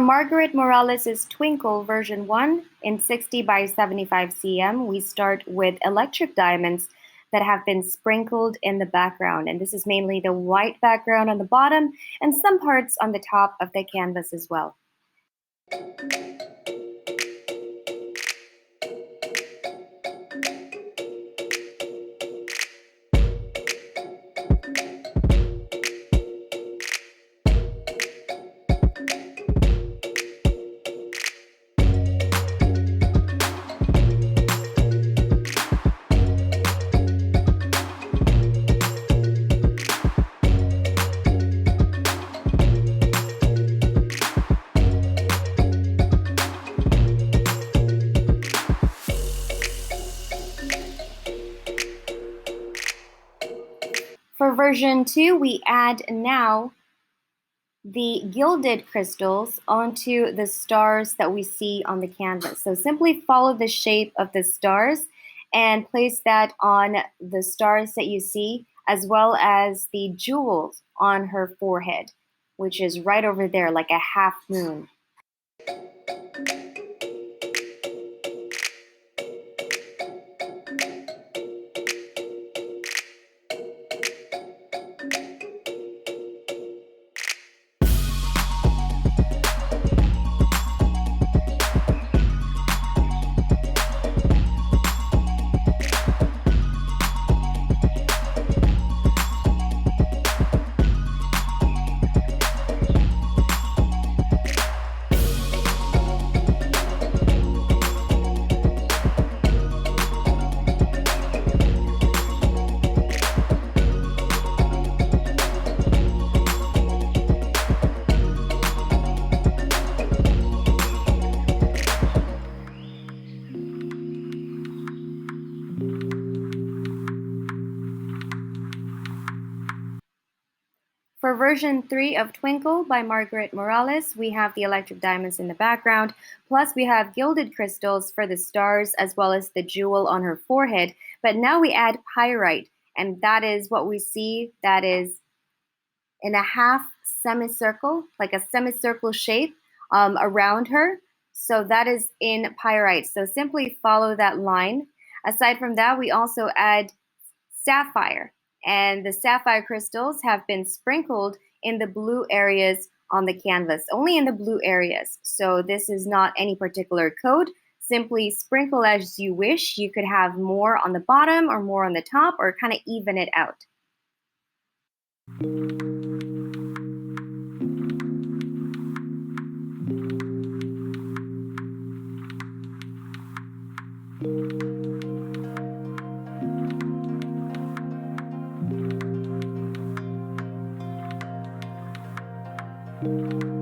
Margaret Morales' Twinkle version 1 in 60 by 75 cm, we start with electric diamonds that have been sprinkled in the background. And this is mainly the white background on the bottom and some parts on the top of the canvas as well. For version 2, we add now the gilded crystals onto the stars that we see on the canvas. So simply follow the shape of the stars and place that on the stars that you see, as well as the jewels on her forehead, which is right over there like a half moon. For version 3 of Twinkle by Margaret Morales, we have the electric diamonds in the background, plus we have gilded crystals for the stars as well as the jewel on her forehead. But now we add pyrite, and that is what we see that is in a half semicircle, like a semicircle shape around her. So that is in pyrite. So simply follow that line. Aside from that, we also add sapphire. And the sapphire crystals have been sprinkled in the blue areas on the canvas, only in the blue areas. So this is not any particular code. Simply sprinkle as you wish. You could have more on the bottom or more on the top, or kind of even it out. Thank you.